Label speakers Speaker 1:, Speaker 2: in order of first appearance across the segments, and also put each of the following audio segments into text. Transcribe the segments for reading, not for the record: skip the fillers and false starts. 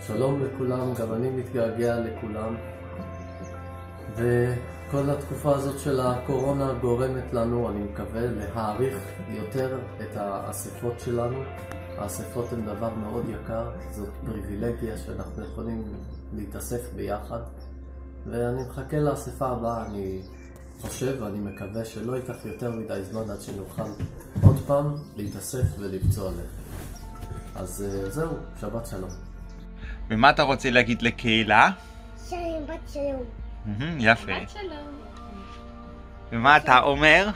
Speaker 1: שלום לכולם, גם אני מתגעגע לכולם, וכל התקופה הזאת של הקורונה גורמת לנו, אני מקווה, להעריך יותר את האספות שלנו. האספות הן דבר מאוד יקר, זאת פריבילגיה שאנחנו יכולים להתאסף ביחד, ואני מחכה לאספה הבאה. אני חושב ואני מקווה שלא ייקח יותר מדי זמן עד שנוכל עוד פעם להתאסף ולבצוע לחם. אז זהו, שבת שלום.
Speaker 2: ומה אתה רוצה להגיד לקהילה?
Speaker 3: שלום, בת שלום.
Speaker 2: יפה.
Speaker 3: בת שלום.
Speaker 2: ומה אתה אומר?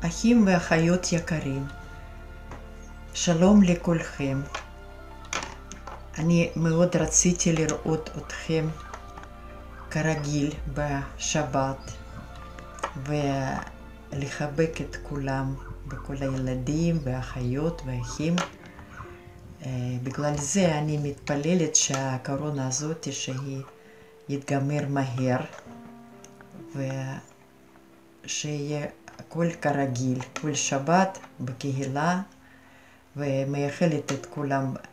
Speaker 4: אחים ואחיות יקרים, שלום לכולכם. אני מאוד רציתי לראות אתכם כרגיל בשבת ולחבק את כולם, וכל הילדים והאחיות והאחים. בגלל זה אני מתפללת שהקורונה הזאת שהיא יתגמר מהר ושיהיה הכל כרגיל, כל שבת בקהילה, ומייחלת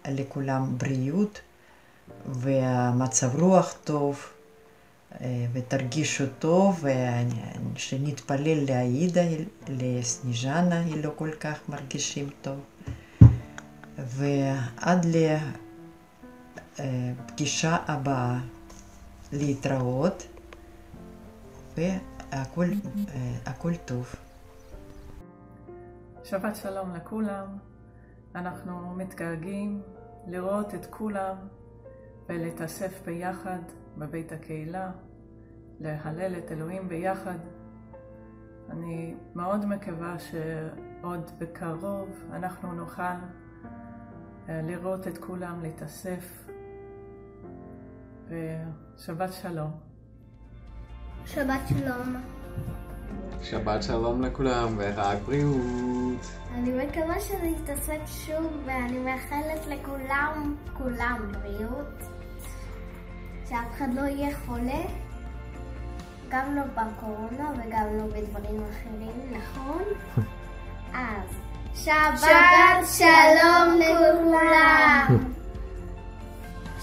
Speaker 4: לכולם בריאות ומצב רוח טוב, ותרגישו טוב, ושנתפלל לעידה, לסניז'נה, היא לא כל כך מרגישים טוב. ועד לפגישה הבאה, להתראות, והכל טוב.
Speaker 5: שבת שלום לכולם. אנחנו מתגעגעים לראות את כולם ולהתאסף ביחד בבית הקהילה, להלל את אלוהים ביחד. אני מאוד מקווה שעוד בקרוב אנחנו נוכל לראות את כולם, להתאסף, ושבת שלום.
Speaker 3: שבת שלום.
Speaker 6: שבת שלום לכולם ורק בריאות.
Speaker 3: אני מקווה שזה יתעסק שוב, ואני מאחלת לכולם, בריאות. שאף אחד לא יהיה חולה, גם לא בקורונה וגם לא בדברים אחרים, נכון? אז שבת שלום לכולם.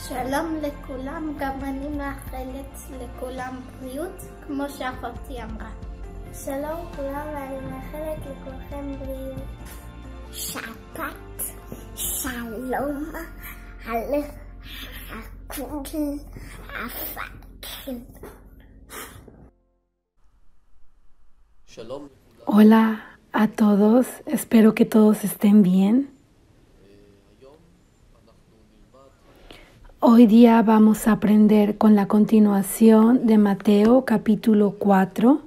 Speaker 3: שלום לכולם, גם אני מאחלת לכולם בריאות, כמו שאחותי אמרה. שלום כולם, ואני מאחלת לכולכם בריאות. שבת שלום על הכול הפקל.
Speaker 1: שלום.
Speaker 7: Hola a todos, espero que todos estén bien. Hoy día vamos a aprender con la continuación de Mateo capítulo 4.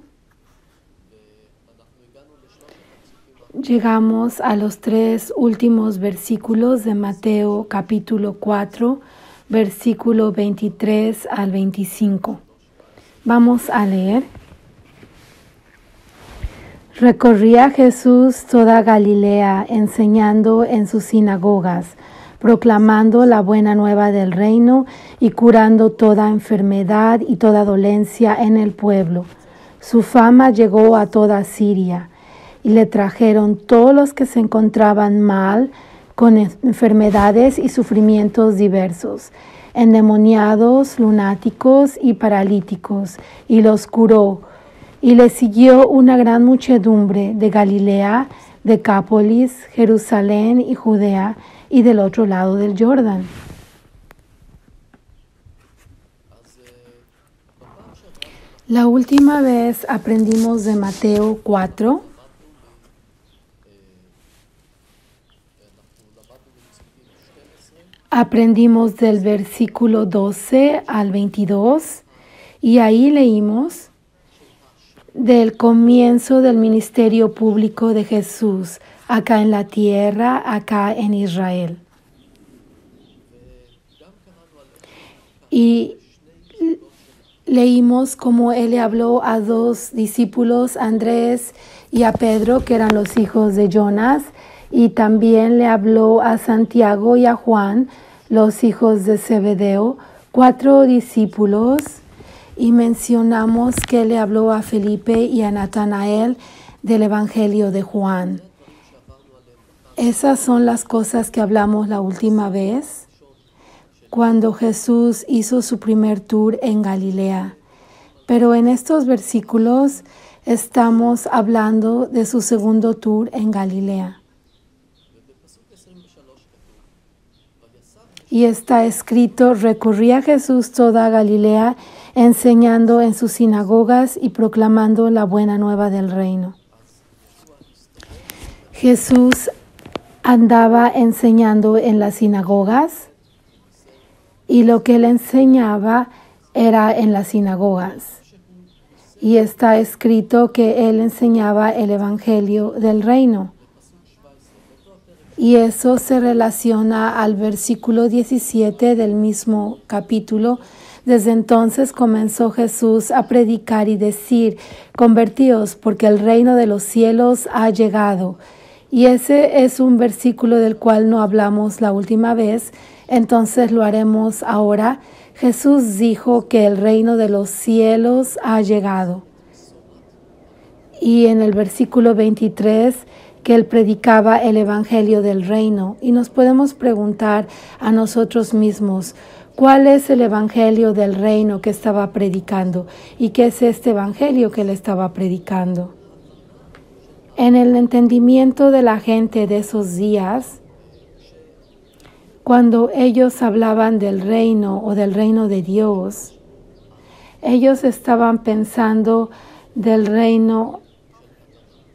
Speaker 7: Llegamos a los 3 últimos versículos de Mateo capítulo 4, versículo 23 al 25. Vamos a leer. Recorría Jesús toda Galilea, enseñando en sus sinagogas, proclamando la buena nueva del reino y curando toda enfermedad y toda dolencia en el pueblo. Su fama llegó a toda Siria y le trajeron todos los que se encontraban mal con enfermedades y sufrimientos diversos, endemoniados, lunáticos y paralíticos, y los curó. Y le siguió una gran muchedumbre de Galilea, Decápolis, Jerusalén y Judea, y del otro lado del Jordán. La última vez aprendimos de Mateo 4. Aprendimos del versículo 12 al 22 y ahí leímos del comienzo del ministerio público de Jesús, acá en la tierra, acá en Israel. Y leímos cómo él le habló a 2 discípulos, a Andrés y a Pedro, que eran los hijos de Jonás, y también le habló a Santiago y a Juan, los hijos de Zebedeo, 4 discípulos. Y mencionamos que le habló a Felipe y a Natanael del Evangelio de Juan. Esas son las cosas que hablamos la última vez, cuando Jesús hizo su primer tour en Galilea. Pero en estos versículos estamos hablando de su segundo tour en Galilea. Y está escrito, recorría Jesús toda Galilea, enseñando en sus sinagogas y proclamando la buena nueva del reino. Jesús andaba enseñando en las sinagogas y lo que él enseñaba era en las sinagogas. Y está escrito que él enseñaba el evangelio del reino. Y eso se relaciona al versículo 17 del mismo capítulo. Desde entonces comenzó Jesús a predicar y decir, convertíos porque el reino de los cielos ha llegado. Y ese es un versículo del cual no hablamos la última vez, entonces lo haremos ahora. Jesús dijo que el reino de los cielos ha llegado. Y en el versículo 23, que él predicaba el evangelio del reino. Y nos podemos preguntar a nosotros mismos, ¿cuál es el evangelio del reino que estaba predicando? ¿Y qué es este evangelio que él estaba predicando? En el entendimiento de la gente de esos días, cuando ellos hablaban del reino o del reino de Dios, ellos estaban pensando del reino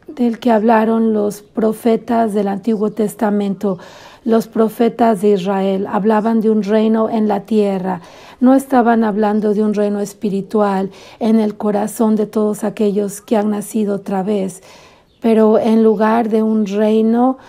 Speaker 7: del que hablaron los profetas del Antiguo Testamento. Los profetas de Israel hablaban de un reino en la tierra, no estaban hablando de un reino espiritual en el corazón de todos aquellos que han nacido otra vez, pero en lugar de un reino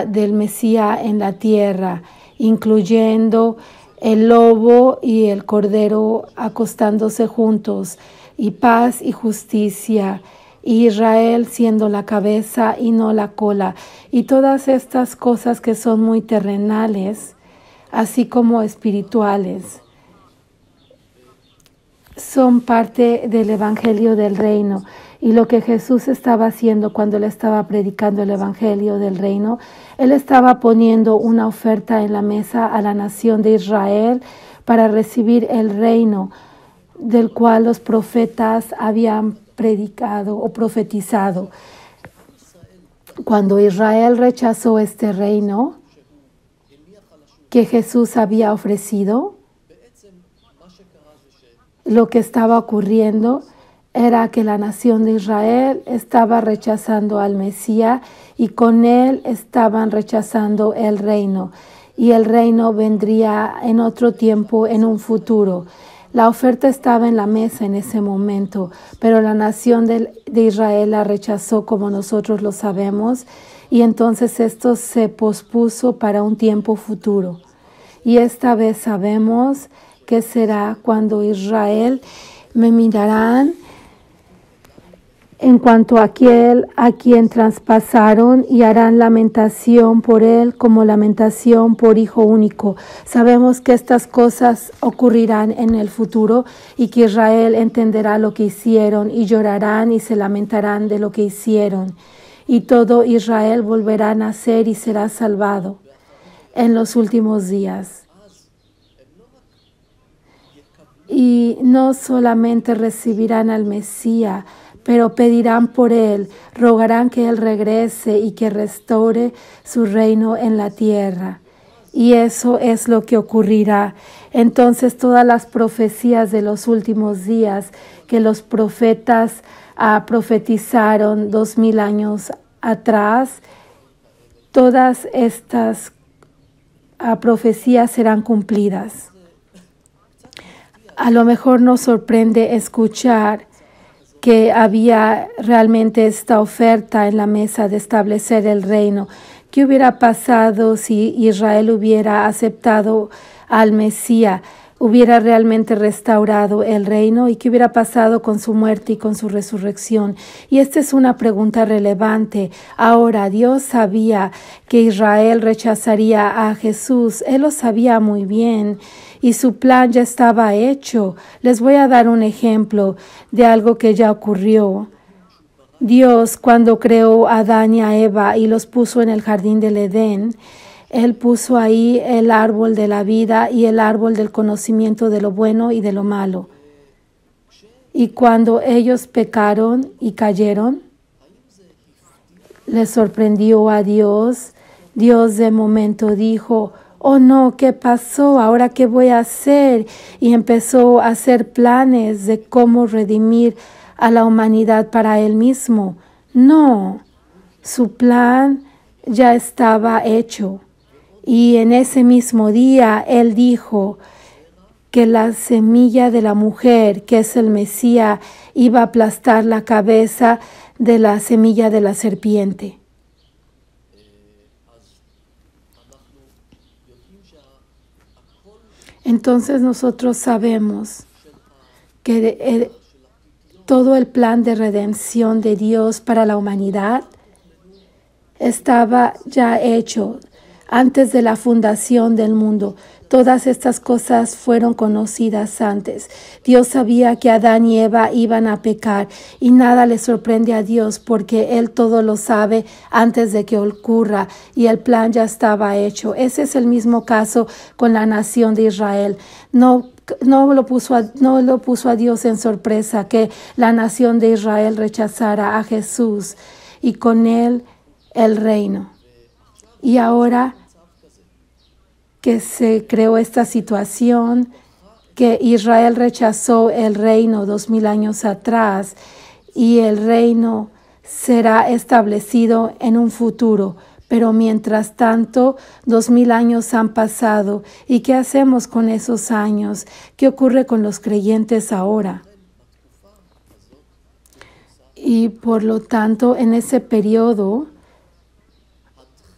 Speaker 7: del Mesías en la tierra, incluyendo el lobo y el cordero acostándose juntos, y paz y justicia, y Israel siendo la cabeza y no la cola. Y todas estas cosas que son muy terrenales, así como espirituales, son parte del Evangelio del Reino. Y lo que Jesús estaba haciendo cuando Él estaba predicando el Evangelio del Reino, Él estaba poniendo una oferta en la mesa a la nación de Israel para recibir el reino del cual los profetas habían predicado o profetizado. Cuando Israel rechazó este reino que Jesús había ofrecido, lo que estaba ocurriendo era que la nación de Israel estaba rechazando al Mesías y con él estaban rechazando el reino. Y el reino vendría en otro tiempo, en un futuro. La oferta estaba en la mesa en ese momento, pero la nación de Israel la rechazó, como nosotros lo sabemos, y entonces esto se pospuso para un tiempo futuro. Y esta vez sabemos que será cuando Israel me mirarán en cuanto a aquel a quien traspasaron y harán lamentación por él como lamentación por hijo único. Sabemos que estas cosas ocurrirán en el futuro y que Israel entenderá lo que hicieron y llorarán y se lamentarán de lo que hicieron. Y todo Israel volverá a nacer y será salvado en los últimos días. Y no solamente recibirán al Mesías, pero pedirán por él, rogarán que él regrese y que restaure su reino en la tierra. Y eso es lo que ocurrirá. Entonces todas las profecías de los últimos días que los profetas profetizaron 2000 años atrás, todas estas profecías serán cumplidas. A lo mejor nos sorprende escuchar que había realmente esta oferta en la mesa de establecer el reino. ¿Qué hubiera pasado si Israel hubiera aceptado al Mesías? ¿Hubiera realmente restaurado el reino? ¿Y qué hubiera pasado con su muerte y con su resurrección? Y esta es una pregunta relevante. Ahora, Dios sabía que Israel rechazaría a Jesús. Él lo sabía muy bien. Y su plan ya estaba hecho. Les voy a dar un ejemplo de algo que ya ocurrió. Dios, cuando creó a Adán y a Eva y los puso en el jardín del Edén, Él puso ahí el árbol de la vida y el árbol del conocimiento de lo bueno y de lo malo. Y cuando ellos pecaron y cayeron, les sorprendió a Dios. Dios de momento dijo: oh no, ¿qué pasó? ¿Ahora qué voy a hacer? Y empezó a hacer planes de cómo redimir a la humanidad para Él mismo. No, su plan ya estaba hecho. Y en ese mismo día Él dijo que la semilla de la mujer, que es el Mesías, iba a aplastar la cabeza de la semilla de la serpiente. Entonces nosotros sabemos que todo el plan de redención de Dios para la humanidad estaba ya hecho antes de la fundación del mundo. Todas estas cosas fueron conocidas antes. Dios sabía que Adán y Eva iban a pecar y nada le sorprende a Dios porque Él todo lo sabe antes de que ocurra y el plan ya estaba hecho. Ese es el mismo caso con la nación de Israel. No lo puso a Dios en sorpresa que la nación de Israel rechazara a Jesús y con Él el reino. Y ahora que se creó esta situación, que Israel rechazó el reino 2000 años atrás y el reino será establecido en un futuro. Pero mientras tanto, 2000 años han pasado. ¿Y qué hacemos con esos años? ¿Qué ocurre con los creyentes ahora? Y por lo tanto, en ese periodo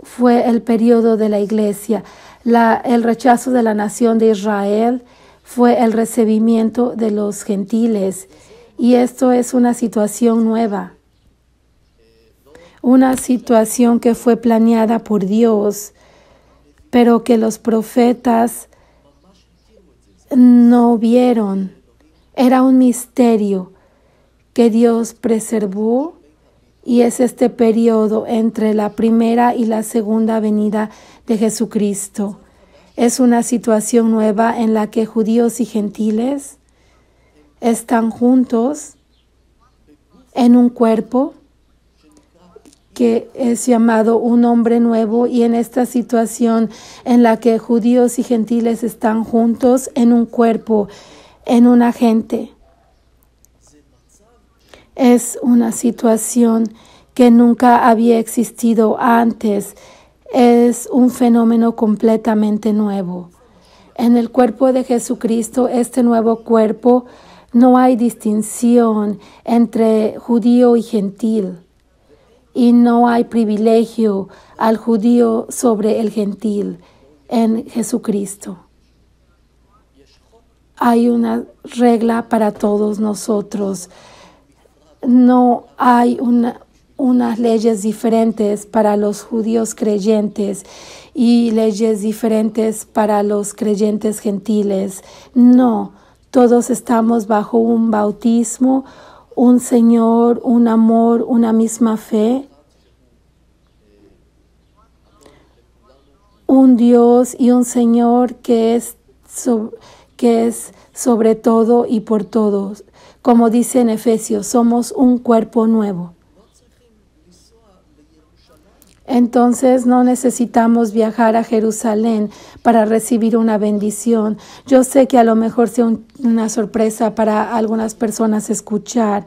Speaker 7: fue el periodo de la iglesia. El rechazo de la nación de Israel fue el recibimiento de los gentiles. Y esto es una situación nueva. una situación que fue planeada por Dios, pero que los profetas no vieron. Era un misterio que Dios preservó, y es este periodo entre la primera y la segunda venida de Jesucristo. Es una situación nueva en la que judíos y gentiles están juntos en un cuerpo que es llamado un hombre nuevo, y en esta situación en la que judíos y gentiles están juntos en un cuerpo, en una gente. Es una situación que nunca había existido antes. Es un fenómeno completamente nuevo. En el cuerpo de Jesucristo, este nuevo cuerpo, no hay distinción entre judío y gentil, y no hay privilegio al judío sobre el gentil en Jesucristo. Hay una regla para todos nosotros. No hay unas leyes diferentes para los judíos creyentes y leyes diferentes para los creyentes gentiles. No, todos estamos bajo un bautismo, un Señor, un amor, una misma fe, un Dios y un Señor que es sobre todo y por todos. Como dice en Efesios, somos un cuerpo nuevo. Entonces no necesitamos viajar a Jerusalén para recibir una bendición. Yo sé que a lo mejor sea una sorpresa para algunas personas escuchar,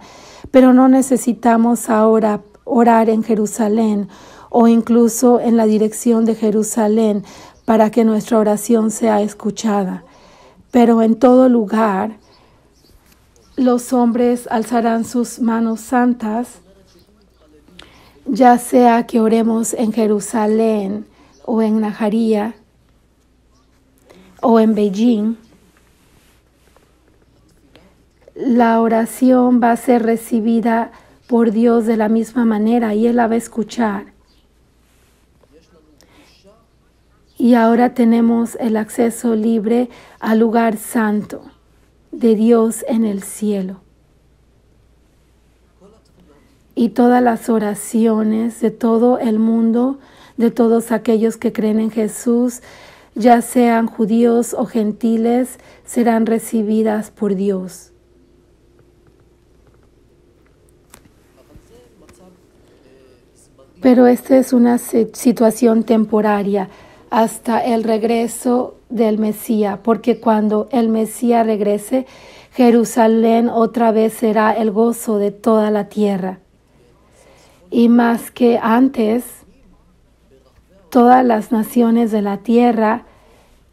Speaker 7: pero no necesitamos ahora orar en Jerusalén o incluso en la dirección de Jerusalén para que nuestra oración sea escuchada. Pero en todo lugar, los hombres alzarán sus manos santas, ya sea que oremos en Jerusalén o en Najaría o en Beijing. La oración va a ser recibida por Dios de la misma manera y Él la va a escuchar. Y ahora tenemos el acceso libre al lugar santo de Dios en el cielo. Y todas las oraciones de todo el mundo, de todos aquellos que creen en Jesús, ya sean judíos o gentiles, serán recibidas por Dios. Pero esta es una situación temporaria hasta el regreso del Mesías, porque cuando el Mesías regrese, Jerusalén otra vez será el gozo de toda la tierra. Y más que antes, todas las naciones de la tierra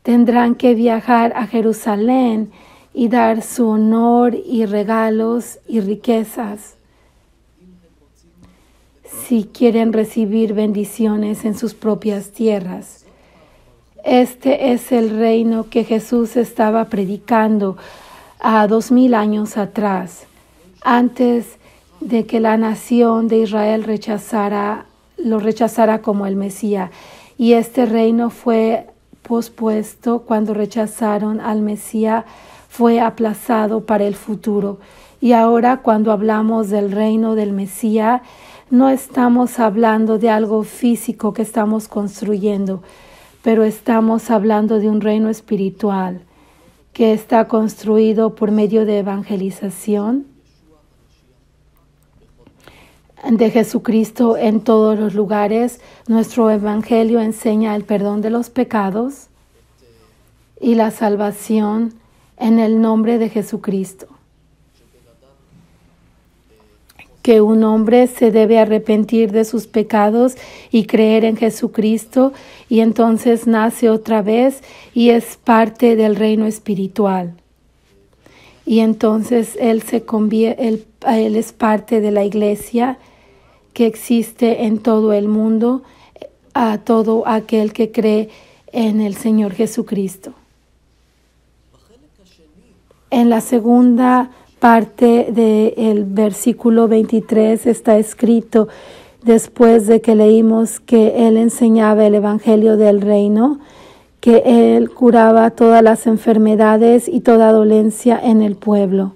Speaker 7: tendrán que viajar a Jerusalén y dar su honor y regalos y riquezas si quieren recibir bendiciones en sus propias tierras. Este es el reino que Jesús estaba predicando a 2000 años atrás, antes de que la nación de Israel lo rechazara como el Mesías. Y este reino fue pospuesto cuando rechazaron al Mesías, fue aplazado para el futuro. Y ahora cuando hablamos del reino del Mesías, no estamos hablando de algo físico que estamos construyendo, pero estamos hablando de un reino espiritual que está construido por medio de evangelización de Jesucristo en todos los lugares. Nuestro evangelio enseña el perdón de los pecados y la salvación en el nombre de Jesucristo. Que un hombre se debe arrepentir de sus pecados y creer en Jesucristo, y entonces nace otra vez y es parte del reino espiritual. Y entonces él es parte de la iglesia que existe en todo el mundo, a todo aquel que cree en el Señor Jesucristo. En la segunda parte del versículo 23 está escrito: después de que leímos que Él enseñaba el Evangelio del Reino, que Él curaba todas las enfermedades y toda dolencia en el pueblo.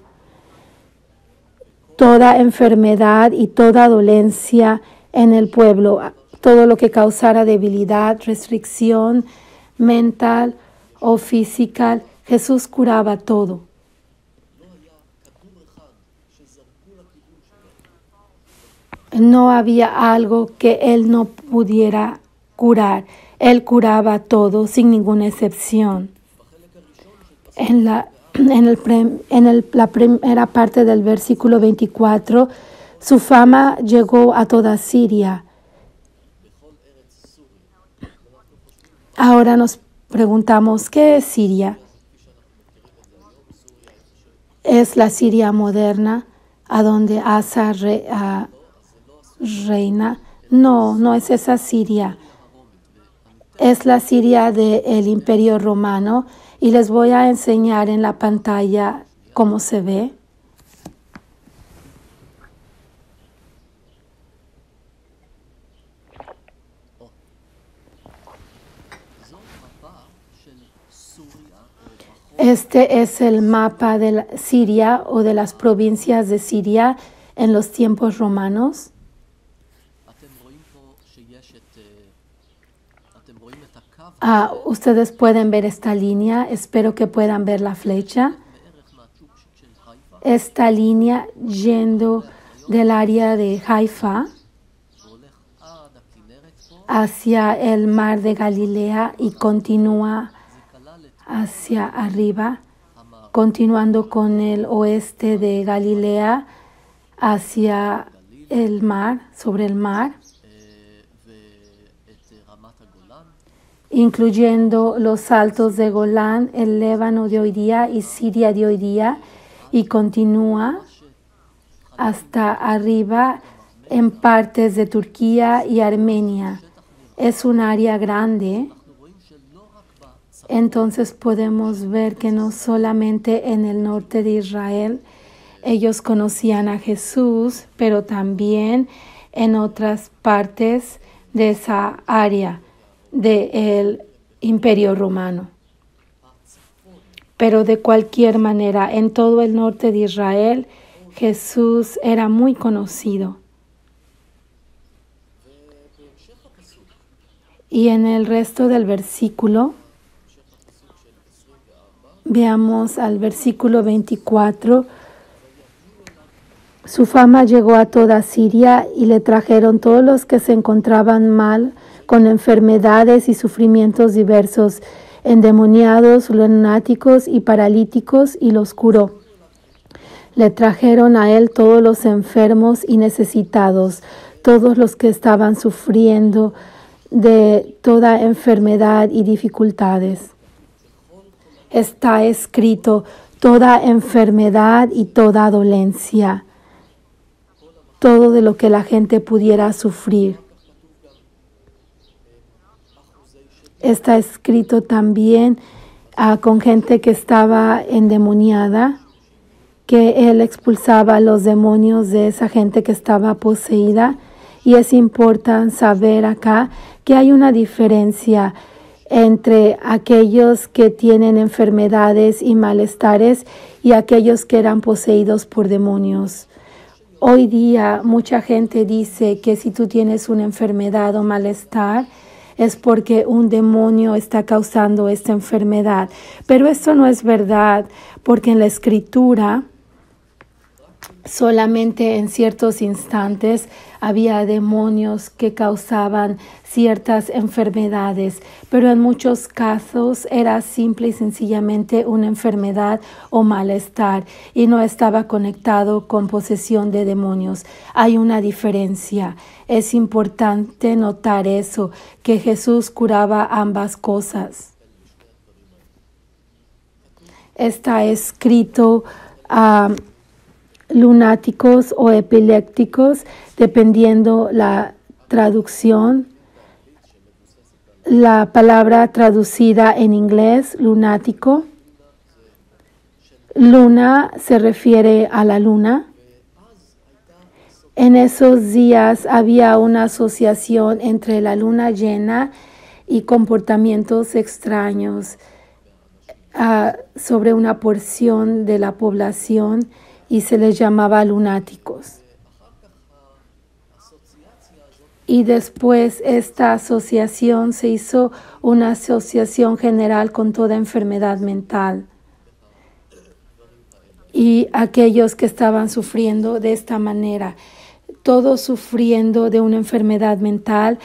Speaker 7: Toda enfermedad y toda dolencia en el pueblo, todo lo que causara debilidad, restricción mental o física, Jesús curaba todo. No había algo que Él no pudiera curar. Él curaba todo sin ninguna excepción. En la primera parte del versículo 24, su fama llegó a toda Siria. Ahora nos preguntamos, ¿qué es Siria? ¿Es la Siria moderna, a donde Asa reina? No, no es esa Siria. Es la Siria del Imperio Romano y les voy a enseñar en la pantalla cómo se ve. Este es el mapa de la Siria o de las provincias de Siria en los tiempos romanos. Ustedes pueden ver esta línea, espero que puedan ver la flecha. Esta línea yendo del área de Haifa hacia el mar de Galilea y continúa hacia arriba, continuando con el oeste de Galilea hacia el mar, sobre el mar, incluyendo los altos de Golán, el Líbano de hoy día y Siria de hoy día, y continúa hasta arriba en partes de Turquía y Armenia. Es un área grande. Entonces podemos ver que no solamente en el norte de Israel ellos conocían a Jesús, pero también en otras partes de esa área del Imperio Romano. Pero de cualquier manera, en todo el norte de Israel, Jesús era muy conocido. Y en el resto del versículo, veamos al versículo 24. Su fama llegó a toda Siria y le trajeron todos los que se encontraban mal, con enfermedades y sufrimientos diversos, endemoniados, lunáticos y paralíticos, y los curó. Le trajeron a él todos los enfermos y necesitados, todos los que estaban sufriendo de toda enfermedad y dificultades. Está escrito toda enfermedad y toda dolencia, todo de lo que la gente pudiera sufrir. Está escrito también con gente que estaba endemoniada, que él expulsaba a los demonios de esa gente que estaba poseída. Y es importante saber acá que hay una diferencia entre aquellos que tienen enfermedades y malestares y aquellos que eran poseídos por demonios. Hoy día mucha gente dice que si tú tienes una enfermedad o malestar es porque un demonio está causando esta enfermedad. Pero esto no es verdad, porque en la Escritura solamente en ciertos instantes había demonios que causaban ciertas enfermedades, pero en muchos casos era simple y sencillamente una enfermedad o malestar y no estaba conectado con posesión de demonios. Hay una diferencia. Es importante notar eso, que Jesús curaba ambas cosas. Está escrito lunáticos o epilépticos, dependiendo la traducción. La palabra traducida en inglés, lunático. Luna se refiere a la luna. En esos días había una asociación entre la luna llena y comportamientos extraños sobre una porción de la población y se les llamaba lunáticos. Y después esta asociación se hizo una asociación general con toda enfermedad mental. Y aquellos que estaban sufriendo de esta manera, todos sufriendo de una enfermedad mental,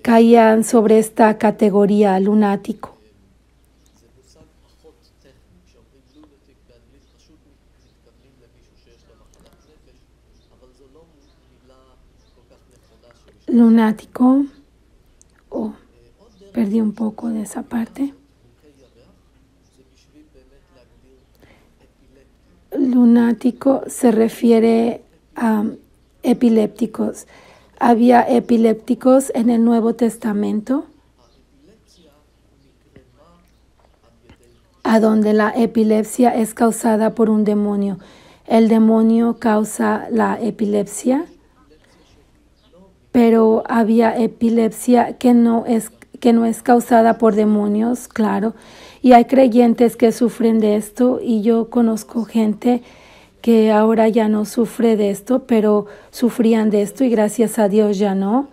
Speaker 7: caían sobre esta categoría lunático. Lunático, perdí un poco de esa parte. Lunático se refiere a epilépticos. Había epilépticos en el Nuevo Testamento, a donde la epilepsia es causada por un demonio. El demonio causa la epilepsia, pero había epilepsia que no es causada por demonios, claro. Y hay creyentes que sufren de esto, y yo conozco gente que ahora ya no sufre de esto, pero sufrían de esto y gracias a Dios ya no.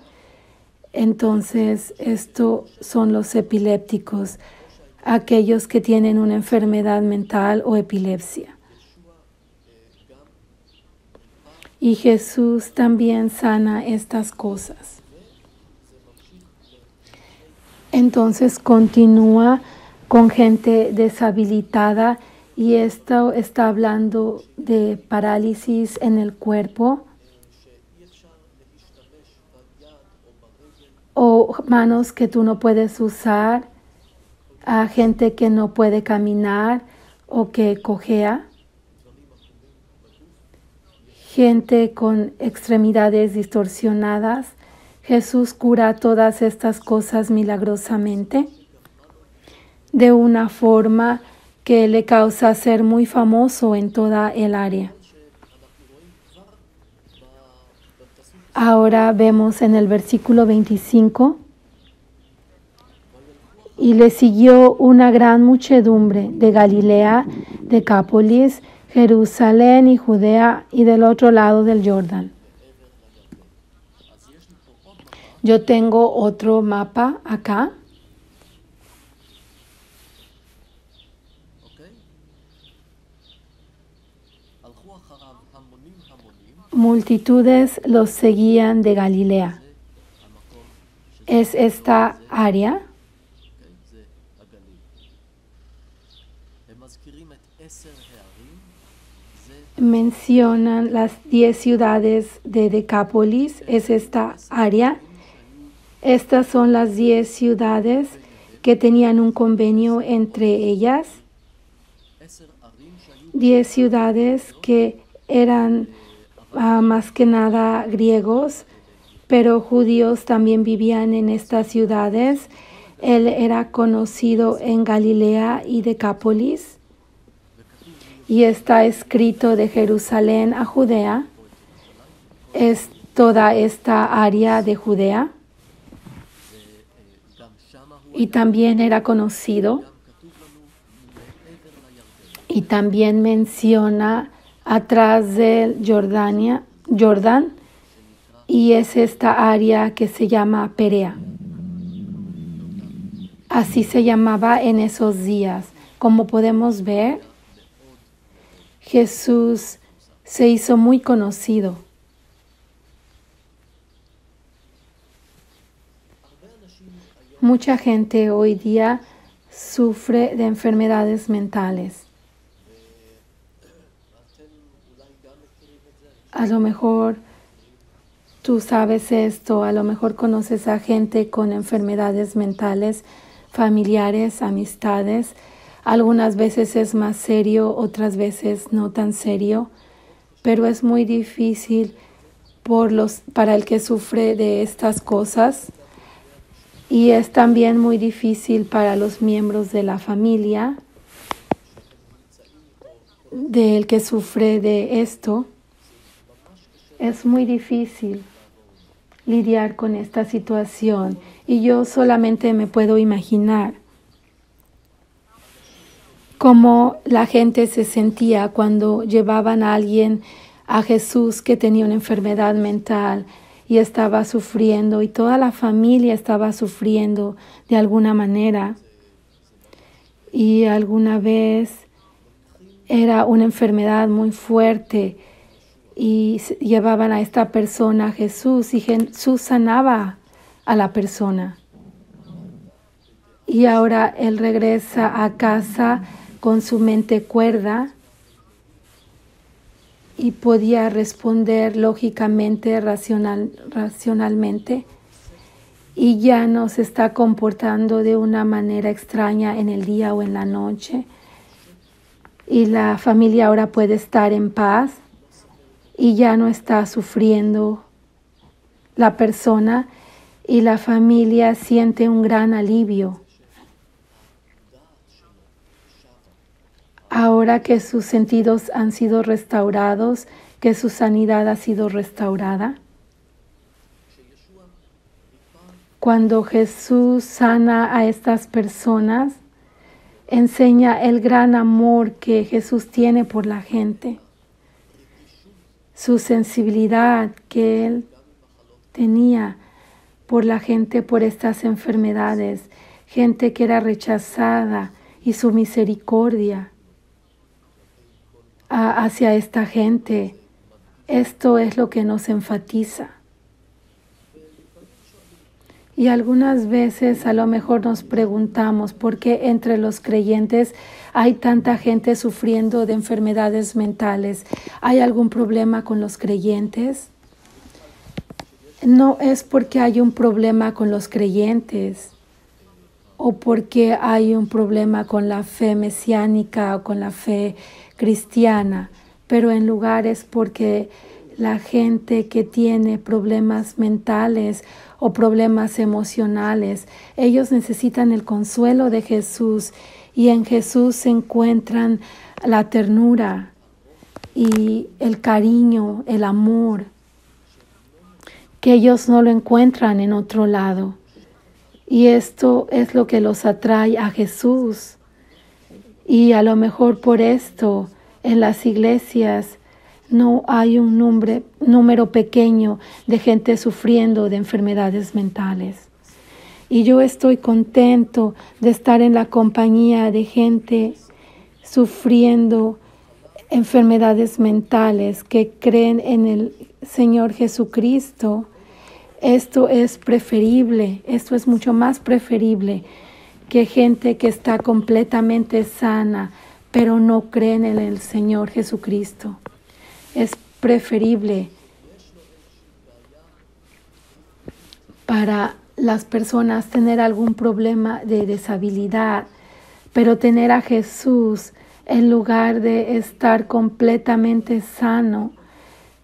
Speaker 7: Entonces, estos son los epilépticos, aquellos que tienen una enfermedad mental o epilepsia. Y Jesús también sana estas cosas. Entonces continúa con gente deshabilitada, y esto está hablando de parálisis en el cuerpo o manos que tú no puedes usar, a gente que no puede caminar o que cojea, gente con extremidades distorsionadas. Jesús cura todas estas cosas milagrosamente de una forma que le causa ser muy famoso en toda el área. Ahora vemos en el versículo 25: y le siguió una gran muchedumbre de Galilea, Decápolis, Jerusalén y Judea y del otro lado del Jordán. Yo tengo otro mapa acá. Multitudes los seguían de Galilea. Es esta área. Mencionan las 10 ciudades de Decápolis, es esta área. Estas son las 10 ciudades que tenían un convenio entre ellas. 10 ciudades que eran más que nada griegos, pero judíos también vivían en estas ciudades. Él era conocido en Galilea y Decápolis. Y está escrito de Jerusalén a Judea. Es toda esta área de Judea. Y también era conocido. Y también menciona atrás del Jordán, y es esta área que se llama Perea. Así se llamaba en esos días. Como podemos ver, Jesús se hizo muy conocido. Mucha gente hoy día sufre de enfermedades mentales. A lo mejor tú sabes esto, a lo mejor conoces a gente con enfermedades mentales, familiares, amistades. Algunas veces es más serio, otras veces no tan serio, pero es muy difícil para el que sufre de estas cosas, y es también muy difícil para los miembros de la familia del que sufre de esto. Es muy difícil lidiar con esta situación y yo solamente me puedo imaginar cómo la gente se sentía cuando llevaban a alguien a Jesús que tenía una enfermedad mental y estaba sufriendo y toda la familia estaba sufriendo de alguna manera. Y alguna vez era una enfermedad muy fuerte y llevaban a esta persona a Jesús y Jesús sanaba a la persona. Y ahora él regresa a casa con su mente cuerda y podía responder lógicamente, racionalmente, y ya no se está comportando de una manera extraña en el día o en la noche. Y la familia ahora puede estar en paz y ya no está sufriendo la persona y la familia siente un gran alivio. Ahora que sus sentidos han sido restaurados, que su sanidad ha sido restaurada. Cuando Jesús sana a estas personas, enseña el gran amor que Jesús tiene por la gente, su sensibilidad que Él tenía por la gente, por estas enfermedades, gente que era rechazada y su misericordia hacia esta gente. Esto es lo que nos enfatiza. Y algunas veces a lo mejor nos preguntamos por qué entre los creyentes hay tanta gente sufriendo de enfermedades mentales. ¿Hay algún problema con los creyentes? No es porque hay un problema con los creyentes o porque hay un problema con la fe mesiánica o con la fe cristiana, pero en lugar es porque la gente que tiene problemas mentales o problemas emocionales, ellos necesitan el consuelo de Jesús y en Jesús se encuentran la ternura y el cariño, el amor, que ellos no lo encuentran en otro lado. Y esto es lo que los atrae a Jesús. Y a lo mejor por esto en las iglesias no hay un número pequeño de gente sufriendo de enfermedades mentales. Y yo estoy contento de estar en la compañía de gente sufriendo enfermedades mentales que creen en el Señor Jesucristo. Esto es preferible, esto es mucho más preferible que gente que está completamente sana, pero no creen en el Señor Jesucristo. Es preferible para las personas tener algún problema de deshabilidad, pero tener a Jesús en lugar de estar completamente sano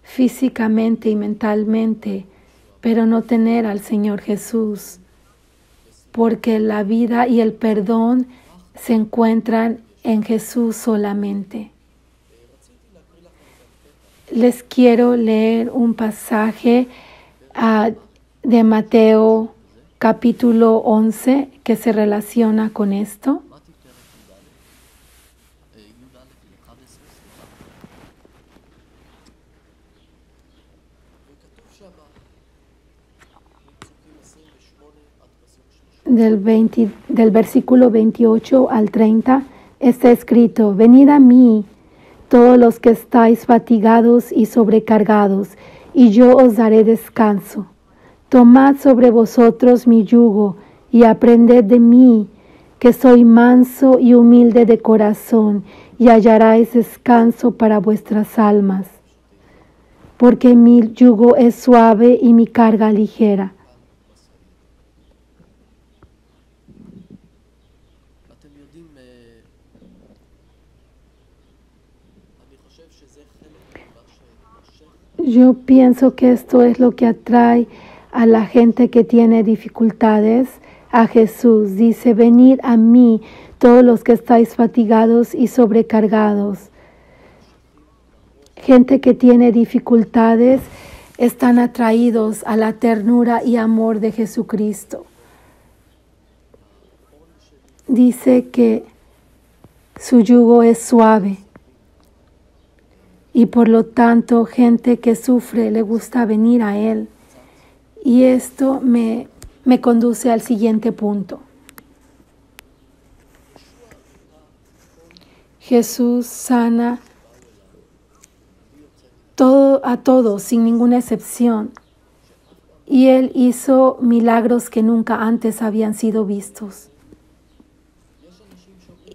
Speaker 7: físicamente y mentalmente, pero no tener al Señor Jesús, porque la vida y el perdón se encuentran en Jesús solamente. Les quiero leer un pasaje de Mateo capítulo 11 que se relaciona con esto. Del versículo 28 al 30 está escrito: venid a mí todos los que estáis fatigados y sobrecargados, y yo os daré descanso. Tomad sobre vosotros mi yugo y aprended de mí, que soy manso y humilde de corazón, y hallaréis descanso para vuestras almas. Porque mi yugo es suave y mi carga ligera. Yo pienso que esto es lo que atrae a la gente que tiene dificultades a Jesús. Dice: venid a mí todos los que estáis fatigados y sobrecargados. Gente que tiene dificultades están atraídos a la ternura y amor de Jesucristo. Dice que su yugo es suave y por lo tanto gente que sufre le gusta venir a Él. Y esto me conduce al siguiente punto. Jesús sana a todos sin ninguna excepción. Y Él hizo milagros que nunca antes habían sido vistos.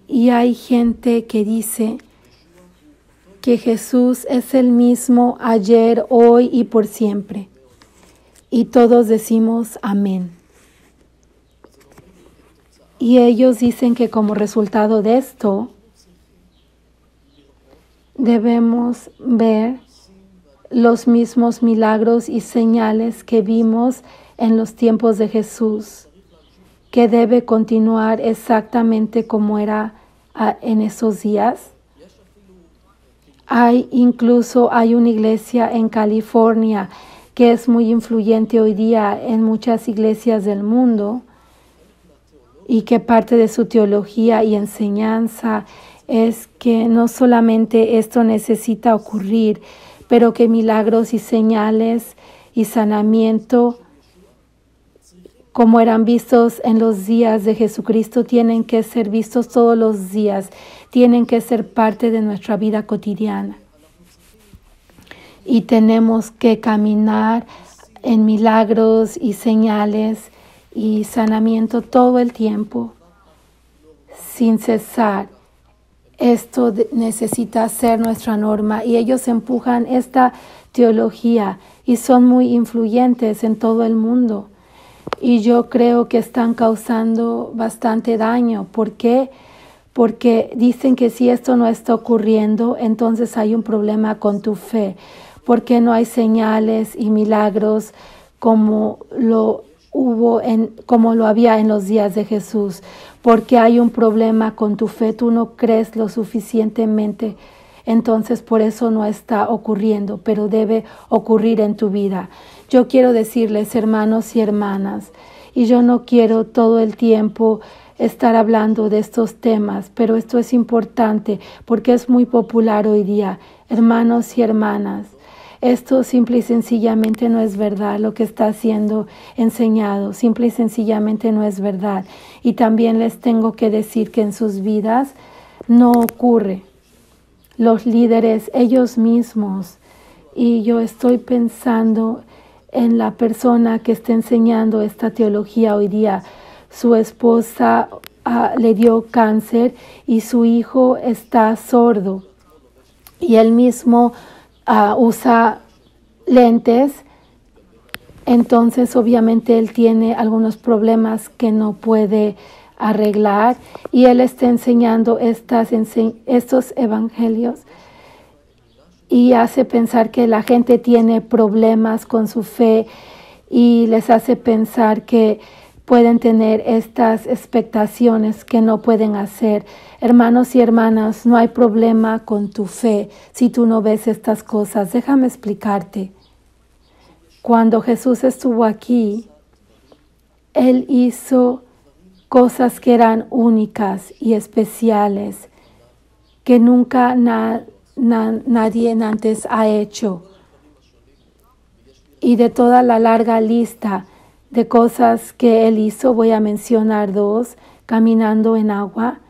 Speaker 7: Y hay gente que dice que Jesús es el mismo ayer, hoy y por siempre. Y todos decimos amén. Y ellos dicen que como resultado de esto, debemos ver los mismos milagros y señales que vimos en los tiempos de Jesús, que debe continuar exactamente como era en esos días. Incluso hay una iglesia en California que es muy influyente hoy día en muchas iglesias del mundo y que parte de su teología y enseñanza es que no solamente esto necesita ocurrir, pero que milagros y señales y sanamiento, como eran vistos en los días de Jesucristo, tienen que ser vistos todos los días, tienen que ser parte de nuestra vida cotidiana. Y tenemos que caminar en milagros y señales y sanamiento todo el tiempo, sin cesar. Esto necesita ser nuestra norma y ellos empujan esta teología y son muy influyentes en todo el mundo. Y yo creo que están causando bastante daño. ¿Por qué? Porque dicen que si esto no está ocurriendo, entonces hay un problema con tu fe. Porque no hay señales y milagros como lo había en los días de Jesús. Porque hay un problema con tu fe, tú no crees lo suficientemente, entonces por eso no está ocurriendo, pero debe ocurrir en tu vida. Yo quiero decirles, hermanos y hermanas, y yo no quiero todo el tiempo estar hablando de estos temas, pero esto es importante porque es muy popular hoy día. Hermanos y hermanas, esto simple y sencillamente no es verdad, lo que está siendo enseñado, simple y sencillamente no es verdad. Y también les tengo que decir que en sus vidas no ocurre. Los líderes, ellos mismos, y yo estoy pensando en la persona que está enseñando esta teología hoy día. Su esposa le dio cáncer y su hijo está sordo. Y él mismo usa lentes, entonces obviamente él tiene algunos problemas que no puede arreglar y él está enseñando estos evangelios y hace pensar que la gente tiene problemas con su fe y les hace pensar que pueden tener estas expectaciones que no pueden hacer. Hermanos y hermanas, no hay problema con tu fe si tú no ves estas cosas. Déjame explicarte. Cuando Jesús estuvo aquí, Él hizo cosas que eran únicas y especiales, que nunca nadie antes ha hecho. Y de toda la larga lista de cosas que Él hizo, voy a mencionar dos: caminando en agua.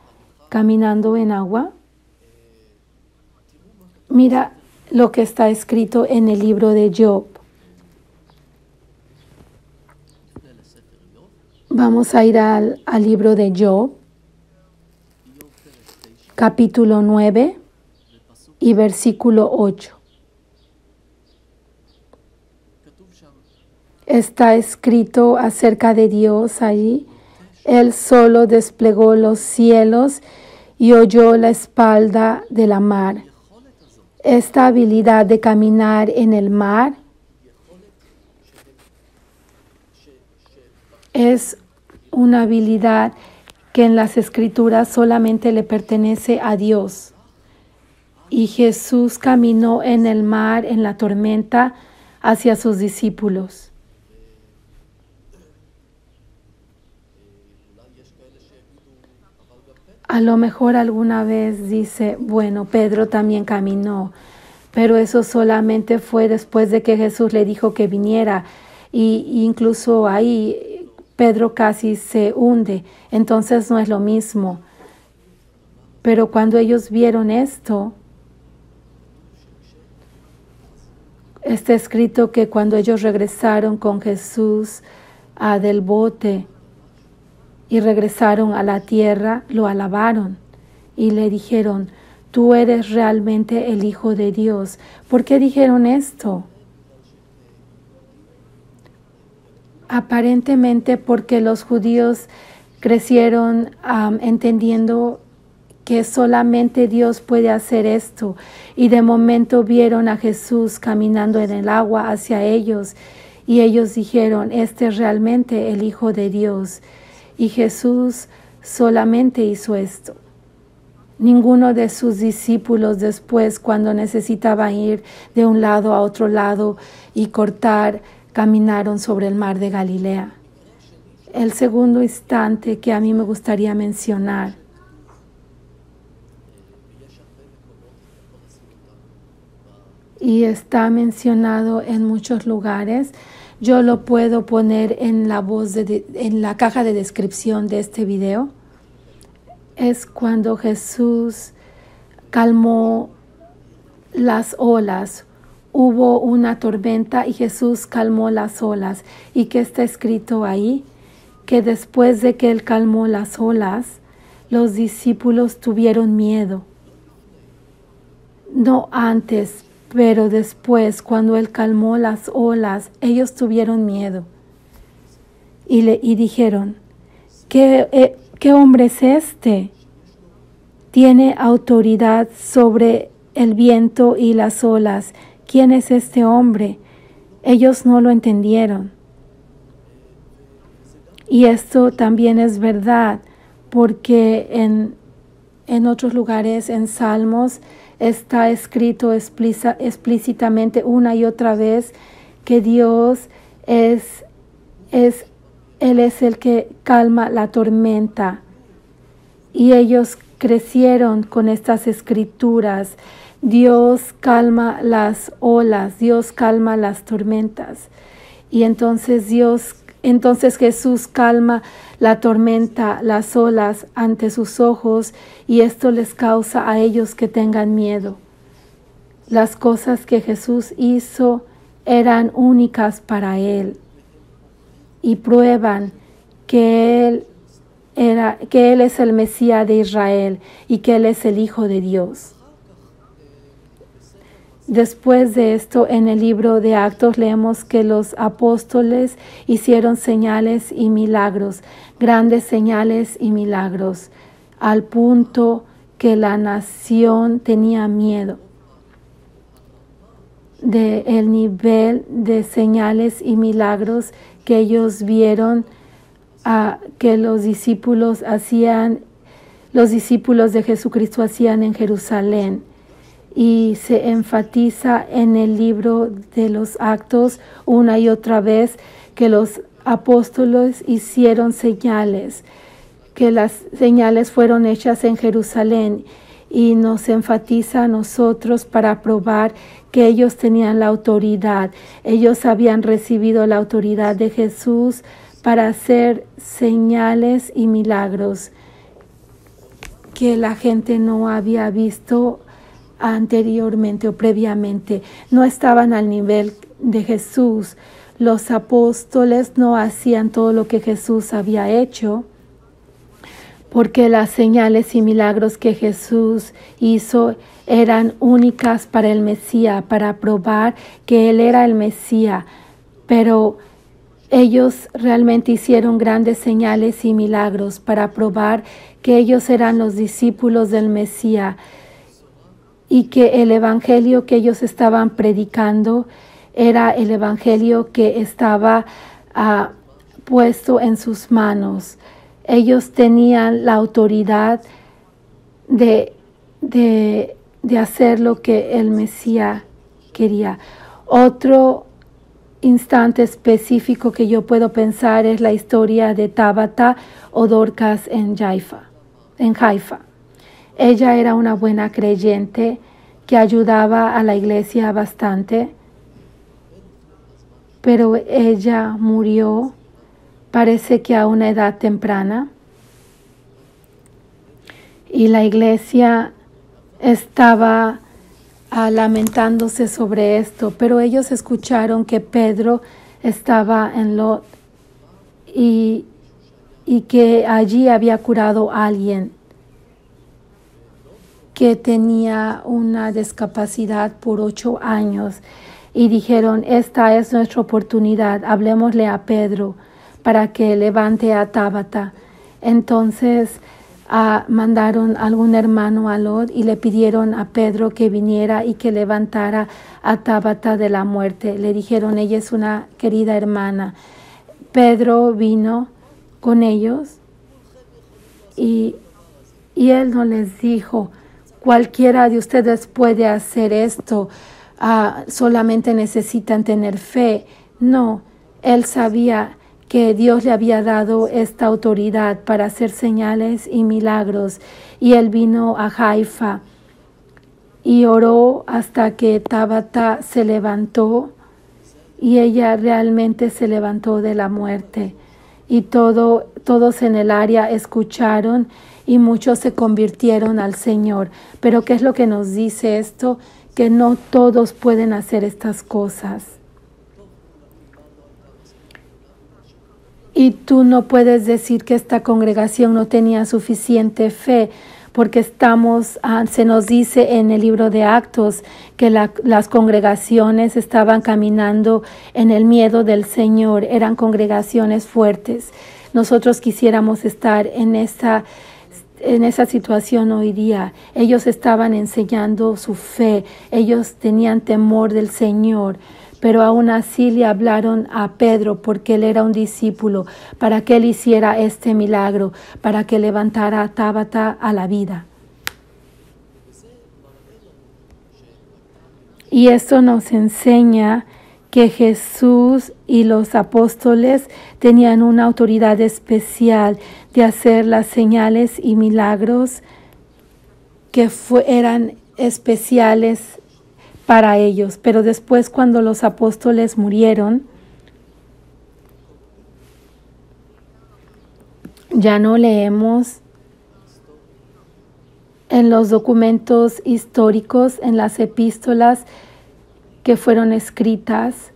Speaker 7: Mira lo que está escrito en el libro de Job. Vamos a ir al libro de Job, capítulo 9 y versículo 8. Está escrito acerca de Dios allí. Él solo desplegó los cielos y oyó la espalda de la mar. Esta habilidad de caminar en el mar es una habilidad que en las Escrituras solamente le pertenece a Dios. Y Jesús caminó en el mar, en la tormenta, hacia sus discípulos. A lo mejor alguna vez dice, bueno, Pedro también caminó, pero eso solamente fue después de que Jesús le dijo que viniera, y incluso ahí Pedro casi se hunde, entonces no es lo mismo. Pero cuando ellos vieron esto, está escrito que cuando ellos regresaron con Jesús del bote y regresaron a la tierra, lo alabaron y le dijeron, tú eres realmente el Hijo de Dios. ¿Por qué dijeron esto? Aparentemente porque los judíos crecieron entendiendo que solamente Dios puede hacer esto, y de momento vieron a Jesús caminando en el agua hacia ellos y ellos dijeron, este es realmente el Hijo de Dios, y Jesús solamente hizo esto. Ninguno de sus discípulos después, cuando necesitaban ir de un lado a otro lado y cortar, caminaron sobre el mar de Galilea. El segundo instante que a mí me gustaría mencionar y está mencionado en muchos lugares, yo lo puedo poner en la en la caja de descripción de este video, es cuando Jesús calmó las olas. Hubo una tormenta y Jesús calmó las olas. ¿Y qué está escrito ahí? Que después de que Él calmó las olas, los discípulos tuvieron miedo. No antes, pero después, cuando Él calmó las olas, ellos tuvieron miedo. Y dijeron, ¿qué hombre es este? Tiene autoridad sobre el viento y las olas. ¿Quién es este hombre? Ellos no lo entendieron. Y esto también es verdad, porque en otros lugares, en Salmos, está escrito explícitamente una y otra vez que Dios Él es el que calma la tormenta. Y ellos crecieron con estas escrituras. Dios calma las olas, Dios calma las tormentas. Y entonces Jesús calma la tormenta, las olas ante sus ojos, y esto les causa a ellos que tengan miedo. Las cosas que Jesús hizo eran únicas para Él y prueban que Él es el Mesías de Israel y que Él es el Hijo de Dios. Después de esto, en el libro de Actos leemos que los apóstoles hicieron señales y milagros, grandes señales y milagros, al punto que la nación tenía miedo del nivel de señales y milagros que ellos vieron que los discípulos de Jesucristo hacían en Jerusalén. Y se enfatiza en el libro de los Actos una y otra vez que los apóstoles hicieron señales, que las señales fueron hechas en Jerusalén, y nos enfatiza a nosotros para probar que ellos tenían la autoridad. Ellos habían recibido la autoridad de Jesús para hacer señales y milagros que la gente no había visto anteriormente o previamente. No estaban al nivel de Jesús. Los apóstoles no hacían todo lo que Jesús había hecho, porque las señales y milagros que Jesús hizo eran únicas para el Mesías, para probar que Él era el Mesías. Pero ellos realmente hicieron grandes señales y milagros para probar que ellos eran los discípulos del Mesías, y que el evangelio que ellos estaban predicando era el evangelio que estaba puesto en sus manos. Ellos tenían la autoridad de hacer lo que el Mesías quería. Otro instante específico que yo puedo pensar es la historia de Tabata o Dorcas en Haifa. Ella era una buena creyente que ayudaba a la iglesia bastante, pero ella murió, parece que a una edad temprana, y la iglesia estaba lamentándose sobre esto, pero ellos escucharon que Pedro estaba en Lot y que allí había curado a alguien que tenía una discapacidad por 8 años y dijeron, esta es nuestra oportunidad, hablemosle a Pedro para que levante a Tabata. Entonces mandaron a algún hermano a Lot y le pidieron a Pedro que viniera y que levantara a Tabata de la muerte. Le dijeron, ella es una querida hermana. Pedro vino con ellos y él no les dijo, cualquiera de ustedes puede hacer esto, solamente necesitan tener fe. No, él sabía que Dios le había dado esta autoridad para hacer señales y milagros. Y él vino a Haifa y oró hasta que Tabata se levantó y ella realmente se levantó de la muerte. Y todos en el área escucharon y muchos se convirtieron al Señor. Pero ¿qué es lo que nos dice esto? Que no todos pueden hacer estas cosas. Y tú no puedes decir que esta congregación no tenía suficiente fe, porque se nos dice en el libro de Actos que las congregaciones estaban caminando en el miedo del Señor, eran congregaciones fuertes. Nosotros quisiéramos estar en esa situación hoy día. Ellos estaban enseñando su fe, ellos tenían temor del Señor. Pero aún así le hablaron a Pedro porque él era un discípulo, para que él hiciera este milagro, para que levantara a Tabata a la vida. Y esto nos enseña que Jesús y los apóstoles tenían una autoridad especial de hacer las señales y milagros que eran especiales para ellos. Pero después, cuando los apóstoles murieron, ya no leemos en los documentos históricos, en las epístolas que fueron escritas,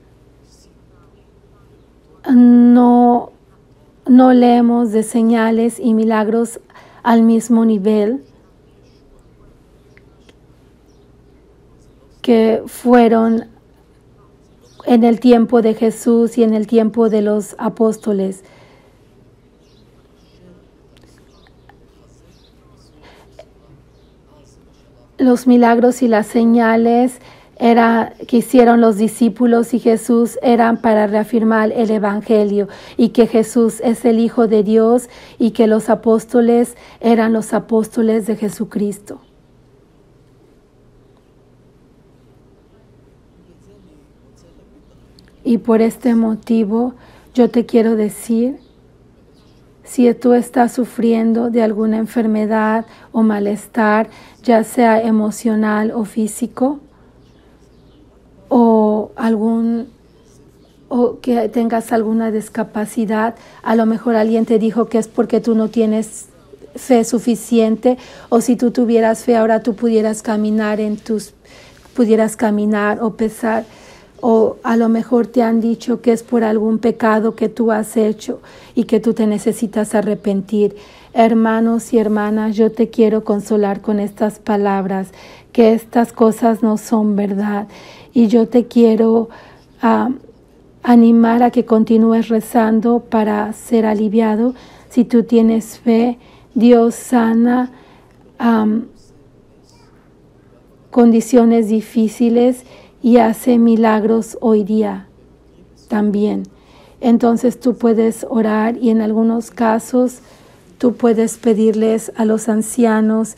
Speaker 7: no leemos de señales y milagros al mismo nivel que fueron en el tiempo de Jesús y en el tiempo de los apóstoles. Los milagros y las señales que hicieron los discípulos y Jesús eran para reafirmar el Evangelio y que Jesús es el Hijo de Dios y que los apóstoles eran los apóstoles de Jesucristo. Y por este motivo yo te quiero decir, si tú estás sufriendo de alguna enfermedad o malestar, ya sea emocional o físico, o que tengas alguna discapacidad, a lo mejor alguien te dijo que es porque tú no tienes fe suficiente, o si tú tuvieras fe ahora tú pudieras caminar o pesar. O a lo mejor te han dicho que es por algún pecado que tú has hecho y que tú te necesitas arrepentir. Hermanos y hermanas, yo te quiero consolar con estas palabras, que estas cosas no son verdad. Y yo te quiero animar a que continúes rezando para ser aliviado. Si tú tienes fe, Dios sana condiciones difíciles y hace milagros hoy día también. Entonces tú puedes orar y en algunos casos tú puedes pedirles a los ancianos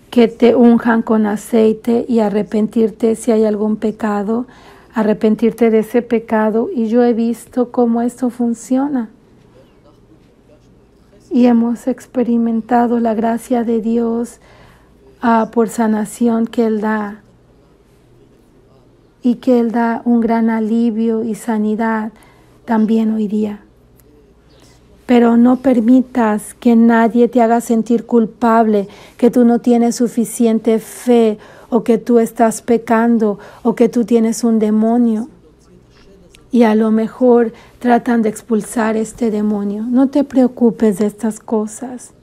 Speaker 7: que te unjan con aceite y arrepentirte si hay algún pecado. arrepentirte de ese pecado, y yo he visto cómo esto funciona. Y hemos experimentado la gracia de Dios por sanación que Él da. Y que Él da un gran alivio y sanidad también hoy día. Pero no permitas que nadie te haga sentir culpable, que tú no tienes suficiente fe, o que tú estás pecando, o que tú tienes un demonio. Y a lo mejor tratan de expulsar este demonio. No te preocupes de estas cosas.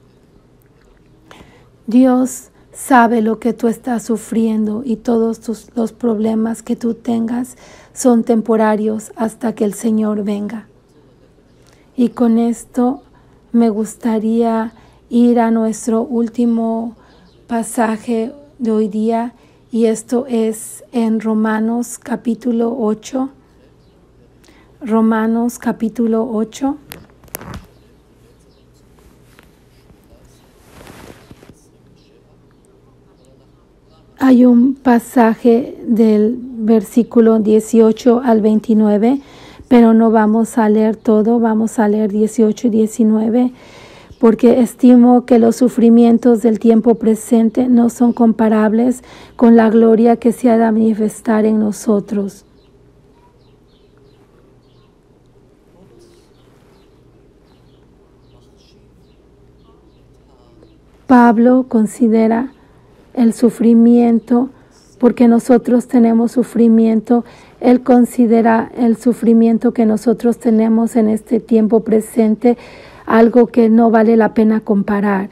Speaker 7: Dios sabe lo que tú estás sufriendo, y todos los problemas que tú tengas son temporarios hasta que el Señor venga. Y con esto me gustaría ir a nuestro último pasaje de hoy día, y esto es en Romanos capítulo 8. Romanos capítulo 8. Hay un pasaje del versículo 18 al 29, pero no vamos a leer todo, vamos a leer 18 y 19, porque estimo que los sufrimientos del tiempo presente no son comparables con la gloria que se ha de manifestar en nosotros. Pablo considera el sufrimiento, porque nosotros tenemos sufrimiento. Él considera el sufrimiento que nosotros tenemos en este tiempo presente algo que no vale la pena comparar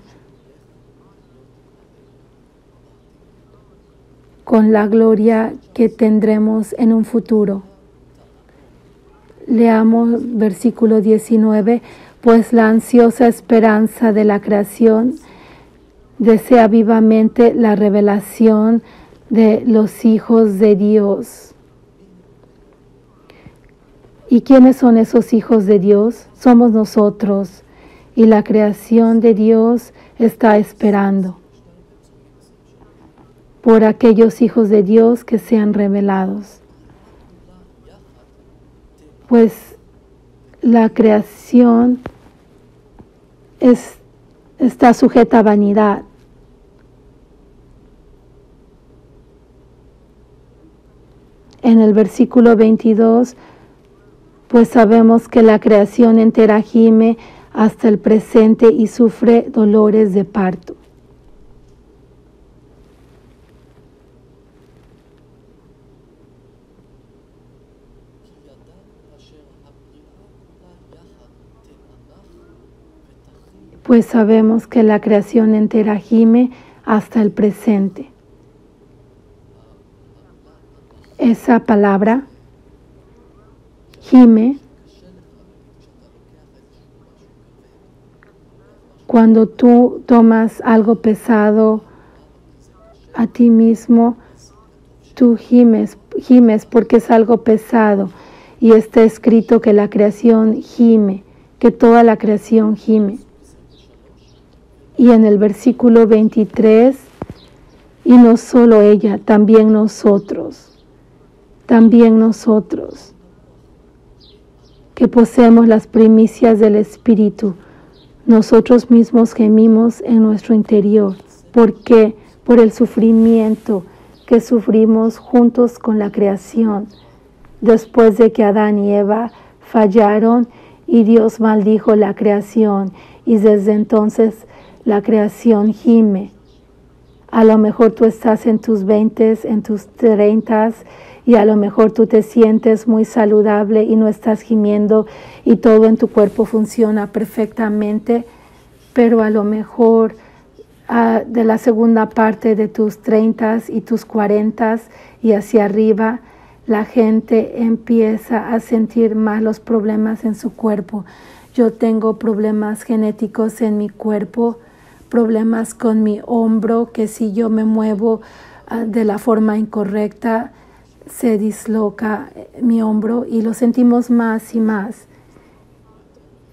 Speaker 7: con la gloria que tendremos en un futuro. Leamos versículo 19, pues la ansiosa esperanza de la creación desea vivamente la revelación de los hijos de Dios. ¿Y quiénes son esos hijos de Dios? Somos nosotros, y la creación de Dios está esperando por aquellos hijos de Dios que sean revelados. Pues la creación está sujeta a vanidad. En el versículo 22, pues sabemos que la creación entera gime hasta el presente y sufre dolores de parto. Pues sabemos que la creación entera gime hasta el presente. Esa palabra, gime, cuando tú tomas algo pesado a ti mismo, tú gimes porque es algo pesado, y está escrito que la creación gime, que toda la creación gime. Y en el versículo 23, y no solo ella, también nosotros, que poseemos las primicias del Espíritu, nosotros mismos gemimos en nuestro interior. ¿Por qué? Por el sufrimiento que sufrimos juntos con la creación, después de que Adán y Eva fallaron y Dios maldijo la creación, y desde entonces la creación gime. A lo mejor tú estás en tus 20s, en tus 30s, y a lo mejor tú te sientes muy saludable y no estás gimiendo y todo en tu cuerpo funciona perfectamente, pero a lo mejor de la segunda parte de tus 30s y tus 40s y hacia arriba, la gente empieza a sentir más los problemas en su cuerpo. Yo tengo problemas genéticos en mi cuerpo, problemas con mi hombro, que si yo me muevo de la forma incorrecta, se disloca mi hombro, y lo sentimos más y más.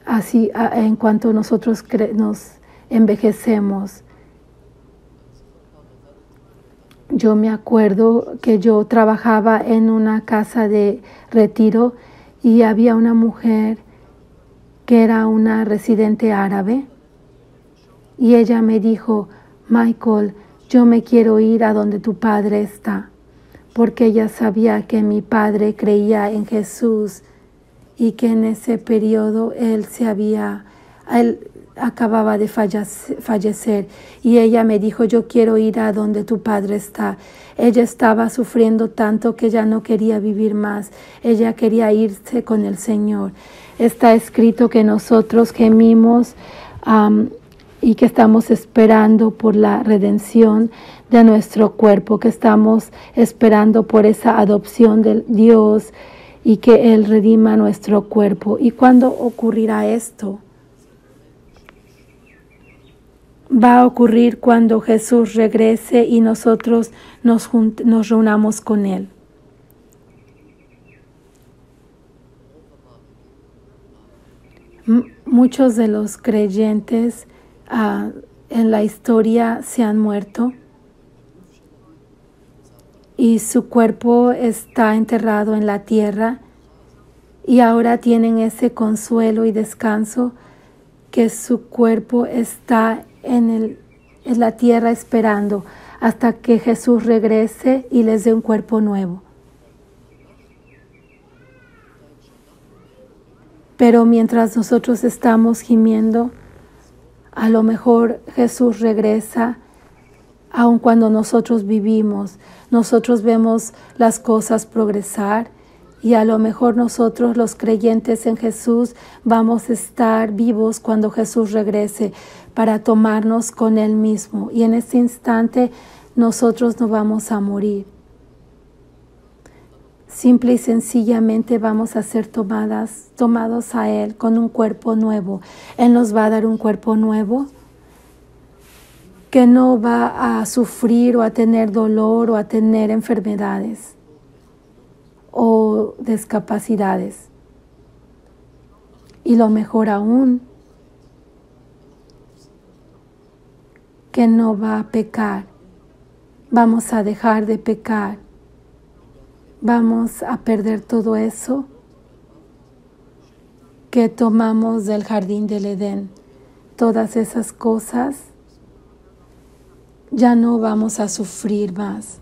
Speaker 7: Así en cuanto nosotros nos envejecemos. yo me acuerdo que yo trabajaba en una casa de retiro y había una mujer que era una residente árabe y ella me dijo, Michael, yo me quiero ir a donde tu padre está, porque ella sabía que mi padre creía en Jesús y que en ese periodo él acababa de fallecer y ella me dijo, yo quiero ir a donde tu padre está. Ella estaba sufriendo tanto que ya no quería vivir más, ella quería irse con el Señor. Está escrito que nosotros gemimos y que estamos esperando por la redención de nuestro cuerpo, que estamos esperando por esa adopción de Dios y que Él redima nuestro cuerpo. ¿Y cuándo ocurrirá esto? Va a ocurrir cuando Jesús regrese y nosotros nos reunamos con Él. Muchos de los creyentes en la historia se han muerto y su cuerpo está enterrado en la tierra y ahora tienen ese consuelo y descanso que su cuerpo está en la tierra esperando hasta que Jesús regrese y les dé un cuerpo nuevo. Pero mientras nosotros estamos gimiendo, a lo mejor Jesús regresa, aun cuando nosotros vivimos, nosotros vemos las cosas progresar y a lo mejor nosotros los creyentes en Jesús vamos a estar vivos cuando Jesús regrese para tomarnos con Él mismo y en ese instante nosotros no vamos a morir. Simple y sencillamente vamos a ser tomados a Él con un cuerpo nuevo. Él nos va a dar un cuerpo nuevo que no va a sufrir o a tener dolor o a tener enfermedades o discapacidades. Y lo mejor aún, que no va a pecar. Vamos a dejar de pecar. Vamos a perder todo eso que tomamos del jardín del Edén. Todas esas cosas ya no vamos a sufrir más.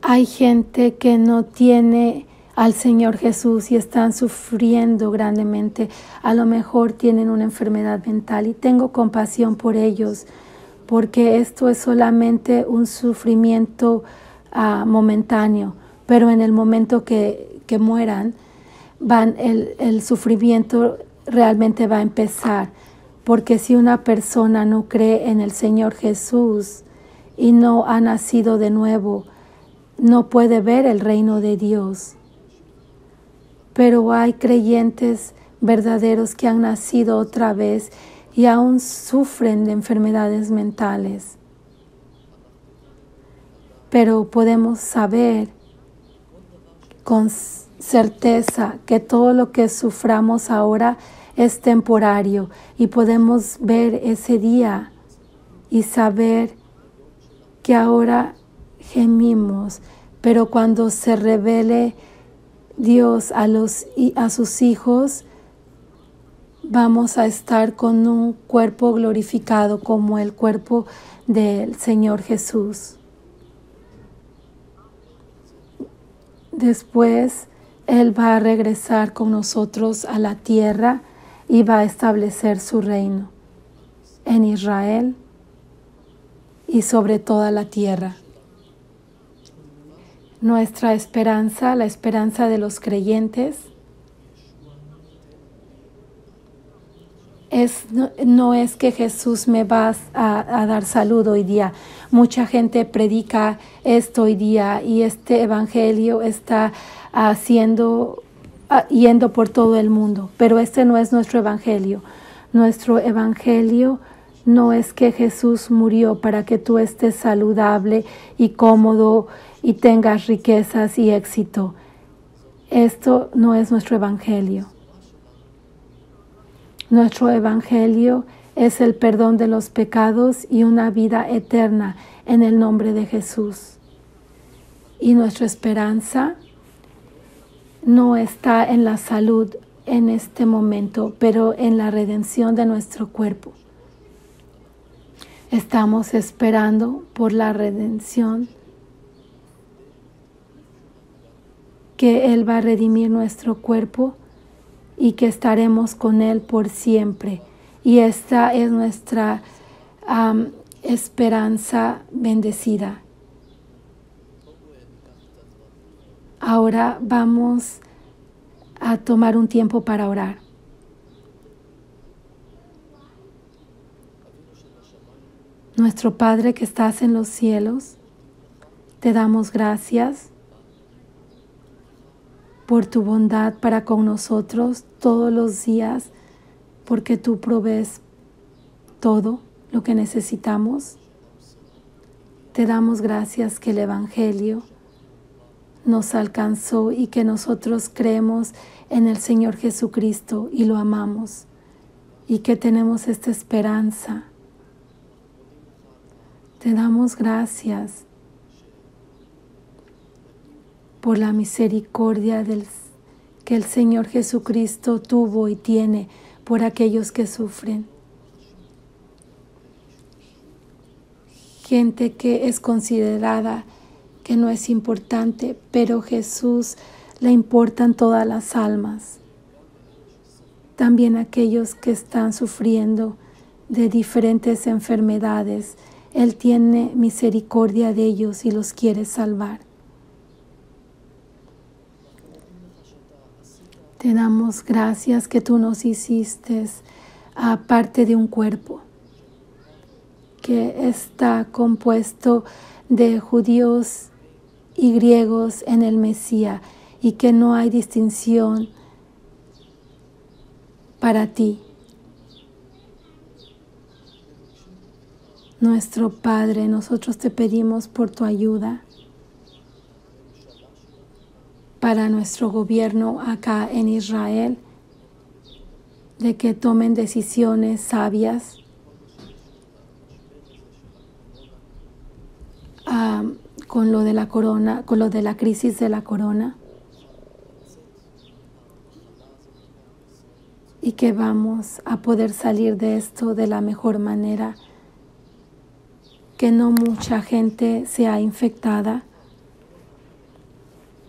Speaker 7: Hay gente que no tiene al Señor Jesús y están sufriendo grandemente. A lo mejor tienen una enfermedad mental y tengo compasión por ellos, porque esto es solamente un sufrimiento momentáneo, pero en el momento que mueran, el sufrimiento realmente va a empezar, porque si una persona no cree en el Señor Jesús y no ha nacido de nuevo, no puede ver el reino de Dios. Pero hay creyentes verdaderos que han nacido otra vez y aún sufren de enfermedades mentales. Pero podemos saber con certeza que todo lo que suframos ahora es temporario y podemos ver ese día y saber que ahora gemimos, pero cuando se revele Dios a sus hijos, vamos a estar con un cuerpo glorificado como el cuerpo del Señor Jesús. Después Él va a regresar con nosotros a la tierra y va a establecer su reino en Israel y sobre toda la tierra. Nuestra esperanza, la esperanza de los creyentes, no es que Jesús me va a dar salud hoy día. Mucha gente predica esto hoy día y este evangelio está yendo por todo el mundo, pero este no es nuestro evangelio. Nuestro evangelio no es que Jesús murió para que tú estés saludable y cómodo y tengas riquezas y éxito. Esto no es nuestro evangelio. Nuestro evangelio es el perdón de los pecados y una vida eterna en el nombre de Jesús. Y nuestra esperanza no está en la salud en este momento, pero en la redención de nuestro cuerpo. Estamos esperando por la redención, que Él va a redimir nuestro cuerpo y que estaremos con Él por siempre. Y esta es nuestra esperanza bendecida. Ahora vamos a tomar un tiempo para orar. Nuestro Padre que estás en los cielos, te damos gracias por tu bondad para con nosotros todos los días, porque tú provees todo lo que necesitamos. Te damos gracias que el Evangelio nos alcanzó y que nosotros creemos en el Señor Jesucristo y lo amamos y que tenemos esta esperanza. Te damos gracias por la misericordia que el Señor Jesucristo tuvo y tiene por aquellos que sufren. Gente que es considerada que no es importante, pero Jesús le importan todas las almas. También aquellos que están sufriendo de diferentes enfermedades, Él tiene misericordia de ellos y los quiere salvar. Te damos gracias que tú nos hiciste parte de un cuerpo que está compuesto de judíos y griegos en el Mesías y que no hay distinción para ti. Nuestro Padre, nosotros te pedimos por tu ayuda para nuestro gobierno acá en Israel, de que tomen decisiones sabias con lo de la corona, con lo de la crisis de la corona, y que vamos a poder salir de esto de la mejor manera, que no mucha gente sea infectada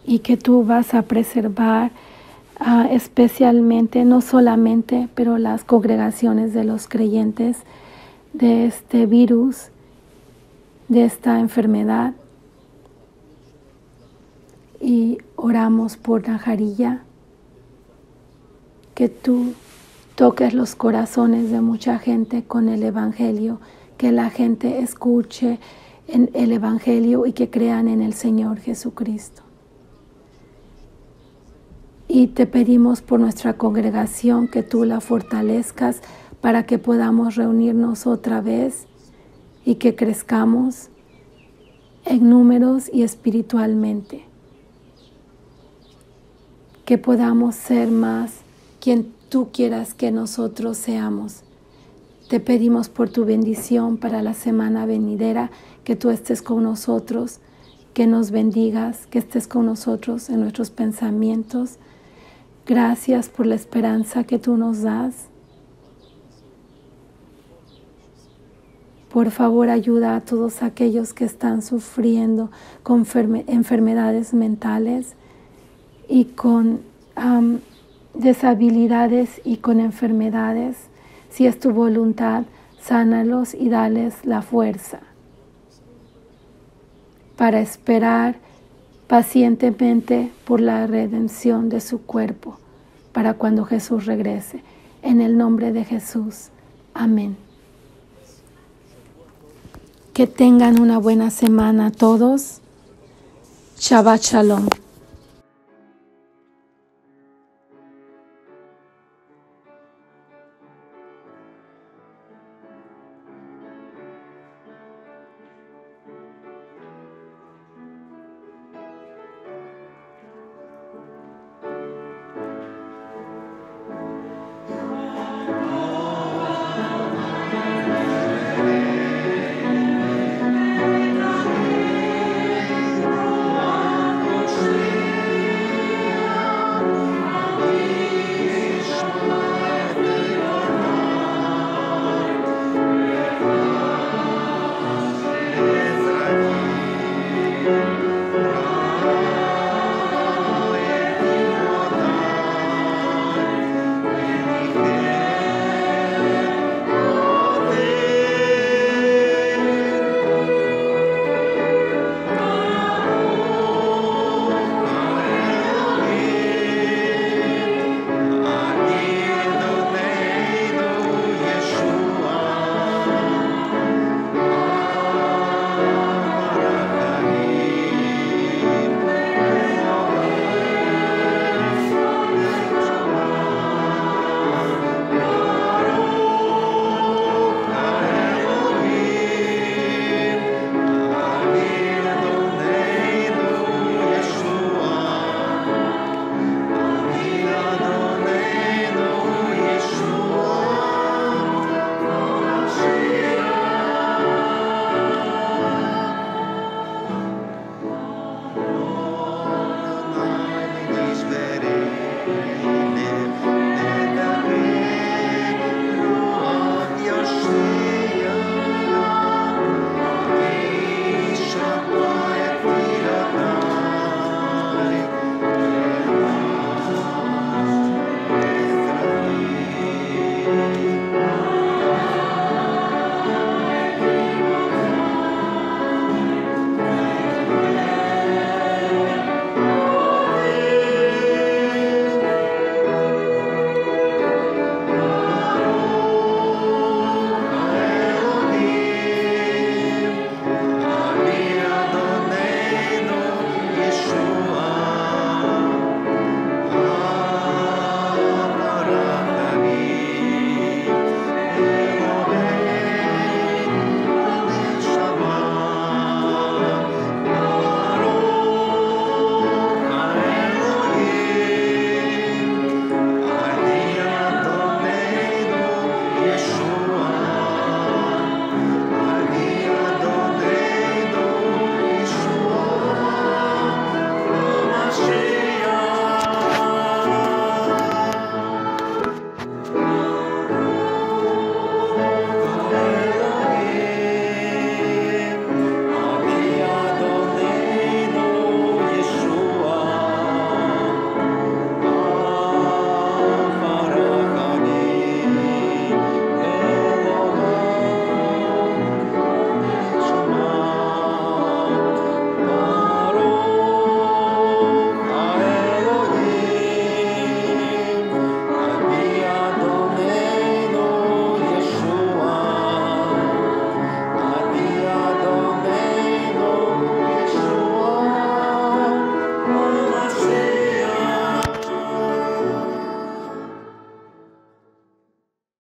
Speaker 7: y que tú vas a preservar especialmente, no solamente, pero las congregaciones de los creyentes de este virus, de esta enfermedad. Y oramos por Najarilla, que tú toques los corazones de mucha gente con el Evangelio, que la gente escuche en el Evangelio y que crean en el Señor Jesucristo. Y te pedimos por nuestra congregación que tú la fortalezcas para que podamos reunirnos otra vez y que crezcamos en números y espiritualmente. Que podamos ser más quien tú quieras que nosotros seamos. Te pedimos por tu bendición para la semana venidera, que tú estés con nosotros, que nos bendigas, que estés con nosotros en nuestros pensamientos. Gracias por la esperanza que tú nos das. Por favor, ayuda a todos aquellos que están sufriendo con enfermedades mentales y con deshabilidades y con enfermedades. Si es tu voluntad, sánalos y dales la fuerza para esperar pacientemente por la redención de su cuerpo, para cuando Jesús regrese. En el nombre de Jesús. Amén. Que tengan una buena semana todos. Shabbat Shalom.